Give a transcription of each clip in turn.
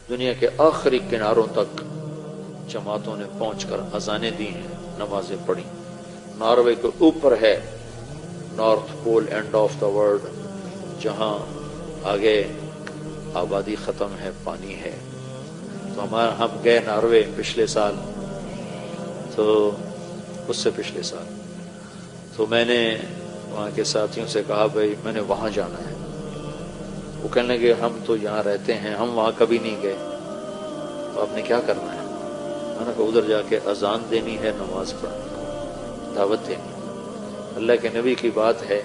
دنیا کے آخری کناروں تک جماعتوں نے پہنچ کر اذانیں دی ہیں، نمازیں پڑھی۔ ناروے کے اوپر ہے north pole end of the world, جہاں آگے آبادی ختم ہے، پانی ہے۔ تو ہم گئے ناروے پچھلے سال، تو اس سے پچھلے سال، تو میں نے وہاں کے ساتھیوں سے کہا بھائی میں نے وہاں جانا ہے۔ وہ کہنے لگے ہم تو یہاں رہتے ہیں، ہم وہاں کبھی نہیں گئے، تو آپ نے کیا کرنا ہے؟ میں نے کہا ادھر جا کے اذان دینی ہے، نماز پڑھنی، دعوت دینی۔ اللہ کے نبی کی بات ہے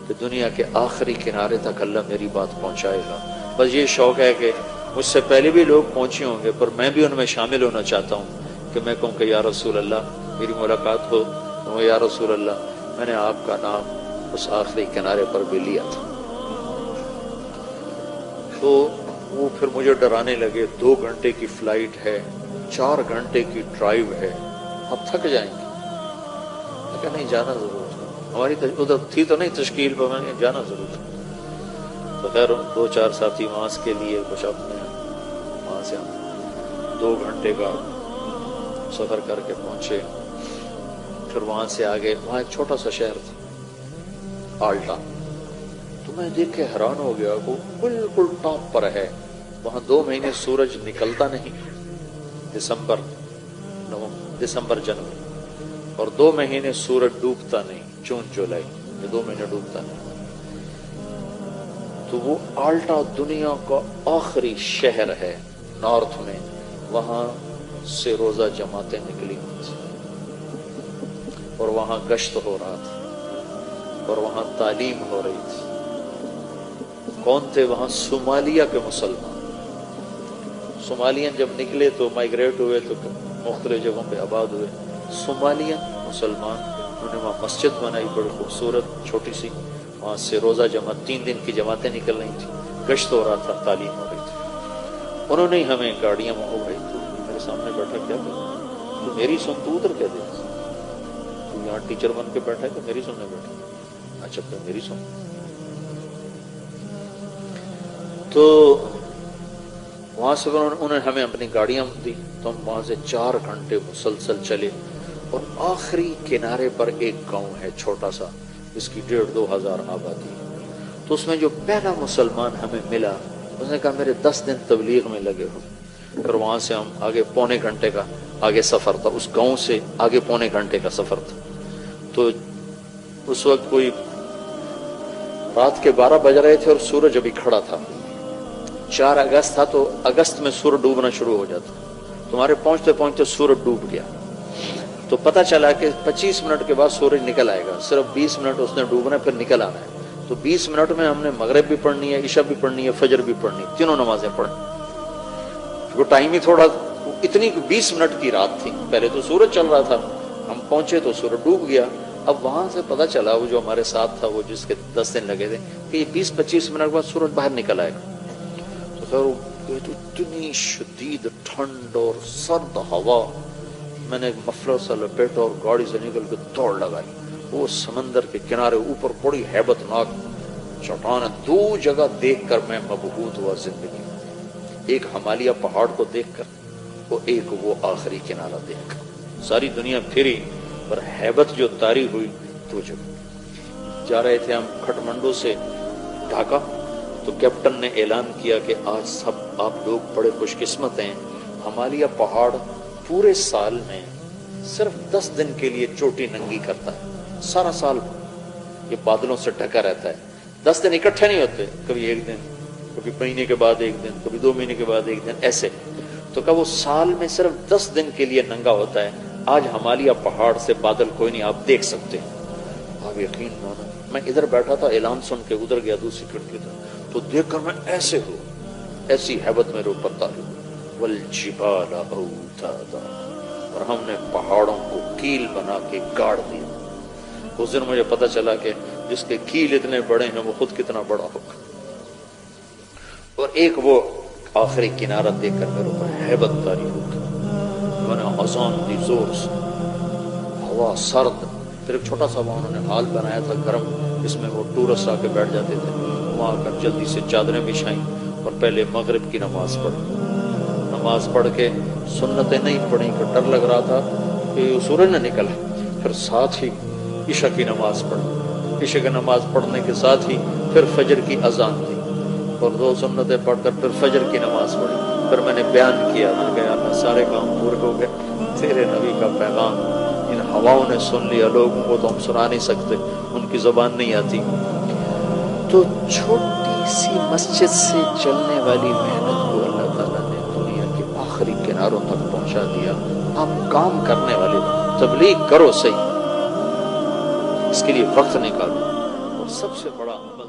کہ دنیا کے آخری کنارے تک اللہ میری بات پہنچائے گا۔ بس یہ شوق ہے کہ مجھ سے پہلے بھی لوگ پہنچے ہوں گے، پر میں بھی ان میں شامل ہونا چاہتا ہوں کہ میں کہوں کہ یا رسول اللہ، میری ملاقات ہو تو یا رسول اللہ میں نے آپ کا نام اس آخری کنارے پر بھی لیا تھا۔ تو وہ پھر مجھے ڈرانے لگے، 2 گھنٹے کی فلائٹ ہے، 4 گھنٹے کی ڈرائیو ہے، اب تھک جائیں گے۔ میں کہا نہیں، جانا ضرور ہے، ہماری ادھر تھی تو نہیں تشکیل پر، میں نے جانا ضرور ہے۔ تو خیر 2-4 ساتھی وہاں کے لیے کچھ اپنے وہاں سے ہم 2 گھنٹے کا سفر کر کے پہنچے۔ پھر وہاں سے آگے، وہاں ایک چھوٹا سا شہر تھا آلٹا، تو میں دیکھ کے حیران ہو گیا، وہ بالکل ٹاپ پر ہے۔ وہاں 2 مہینے سورج نکلتا نہیں، دسمبر جنوری، اور 2 مہینے سورج ڈوبتا نہیں، جون جولائی، یہ 2 مہینے ڈوبتا نہیں۔ تو وہ آلٹا دنیا کا آخری شہر ہے نارتھ میں، وہاں سے روزہ جماعتیں نکلی ہوئی تھی، اور وہاں گشت ہو رہا تھا، اور وہاں تعلیم ہو رہی تھی۔ کون تھے وہاں؟ صومالیہ کے مسلمان۔ صومالیین جب نکلے تو مائیگریٹ ہوئے تو مختلف جگہوں پہ آباد ہوئے۔ صومالیین مسلمان، انہوں نے وہاں مسجد بنائی بڑی خوبصورت چھوٹی سی، وہاں سے روزہ جماعت 3 دن کی جماعتیں نکل رہی تھیں، گشت ہو رہا تھا، تعلیم ہو رہی تھی۔ انہوں نے ہمیں گاڑیاں میں، ہو بھائی تو میرے سامنے بیٹھا کیا کر، تو میری سن، تو ادھر کیا دے، تو یہاں ٹیچر بن کے بیٹھا ہے کہ میری سننے بیٹھا؟ اچھا پھر میری سن۔ تو وہاں سے انہوں نے ہمیں اپنی گاڑیاں دی، تو ہم وہاں سے 4 گھنٹے مسلسل چلے، اور آخری کنارے پر ایک گاؤں ہے چھوٹا سا، جس کی 1,500-2 ہزار آبادی ہے۔ تو اس میں جو پہلا مسلمان ہمیں ملا، اس نے کہا میرے 10 دن تبلیغ میں لگے ہو۔ پھر وہاں سے ہم آگے 1.25 گھنٹے کا آگے سفر تھا، اس گاؤں سے آگے 1.25 گھنٹے کا سفر تھا۔ تو اس وقت کوئی رات کے 12 بج رہے تھے اور سورج ابھی کھڑا تھا، 4 اگست تھا، تو اگست میں سورج ڈوبنا شروع ہو جاتا، تمہارے پہنچتے پہنچتے سورج ڈوب گیا۔ تو پتہ چلا کہ 25 منٹ کے بعد سورج نکل آئے گا، صرف 20 منٹ اس نے ڈوبنا ہے، پھر نکل آنا ہے۔ تو 20 منٹ میں ہم نے مغرب بھی پڑھنی ہے، عشاء بھی پڑھنی ہے، فجر بھی پڑھنی ہے، تینوں نمازیں پڑھنی۔ وہ ٹائم ہی تھوڑا، اتنی 20 منٹ کی رات تھی، پہلے تو سورج چل رہا تھا، ہم پہنچے تو سورج ڈوب گیا۔ اب وہاں سے پتہ چلا، وہ جو ہمارے ساتھ تھا، وہ جس کے 10 دن لگے تھے، کہ یہ 20-25 منٹ بعد سورج باہر نکل آئے گا۔ تو خیر اتنی شدید ٹھنڈ اور سرد ہوا، میں نے مفلر سے لپیٹا اور گاڑی سے نکل کے دوڑ لگائی۔ وہ سمندر کے کنارے اوپر بڑی ہیبت ناک چٹانیں 2 جگہ دیکھ کر میں مبہوت ہوا زندگی میں، ایک ہمالیہ پہاڑ کو دیکھ کر، اور ایک وہ آخری کنارہ دیکھ کر۔ ساری دنیا پھری، پر ہیبت جو طاری ہوئی 2 جگہ۔ جا رہے تھے ہم کھٹمنڈو سے ڈھاکہ، تو کیپٹن نے اعلان کیا کہ آج سب آپ لوگ بڑے خوش قسمت ہیں، ہمالیہ پہاڑ پورے سال میں صرف 10 دن کے لیے چوٹی ننگی کرتا ہے، سارا سال یہ بادلوں سے ڈھکا رہتا ہے، 10 دن اکٹھے نہیں ہوتے، کبھی 1 دن، کبھی مہینے کے بعد 1 دن، کبھی 2 مہینے کے بعد 1 دن، ایسے۔ تو کہا وہ سال میں صرف 10 دن کے لیے ننگا ہوتا ہے، آج ہمالیہ پہاڑ سے بادل کوئی نہیں، آپ دیکھ سکتے ہیں۔ آپ یقین مانو، میں ادھر بیٹھا تھا، اعلان سن کے ادھر گیا دوسری کھڑکی تک، تو دیکھ کر میں ایسے ہوں، ایسی ہیبت میرے اوپر طاری ہوئی۔ والجبال اوتادا، اور ہم نے پہاڑوں کو کیل بنا کے گاڑ دیا۔ اس دن مجھے پتہ چلا کہ جس کے کیل اتنے بڑے ہیں وہ خود کتنا بڑا ہوگا۔ اور ایک وہ آخری کنارہ دیکھ کر میرے اوپر ہیبت طاری ہو گئی۔ میں نے اذان دی زور سے، ہوا سرد، پھر ایک چھوٹا سا وہاں انہوں نے ہال بنایا تھا گرم، جس میں وہ ٹورسٹ آ کے بیٹھ جاتے تھے، وہاں کر جلدی سے چادریں بچھائیں اور پہلے مغرب کی نماز پڑھی۔ نماز پڑھ کے سنتیں نہیں پڑھی کہ ڈر لگ رہا تھا کہ سورج نہ نکلا، پھر ساتھ ہی عشاء کی نماز پڑھ، عشاء کی نماز پڑھنے کے ساتھ ہی پھر فجر کی اذان دی اور 2 سنتیں پڑھ کر پھر فجر کی نماز پڑھی۔ پھر میں نے بیان کیا، میں نے کہا اللہ سارے کام پورے ہو گئے، تیرے نبی کا پیغام ان ہواؤں نے سن لیا، لوگوں کو تو ہم سنا نہیں سکتے، ان کی زبان نہیں آتی۔ تو چھوٹی سی مسجد سے چلنے والی محنت کو اللہ تعالیٰ نے دنیا کے آخری کناروں تک پہنچا دیا۔ آپ کام کرنے والے تبلیغ کرو صحیح، اس کے لیے وقت نکالو، اور سب سے بڑا عمل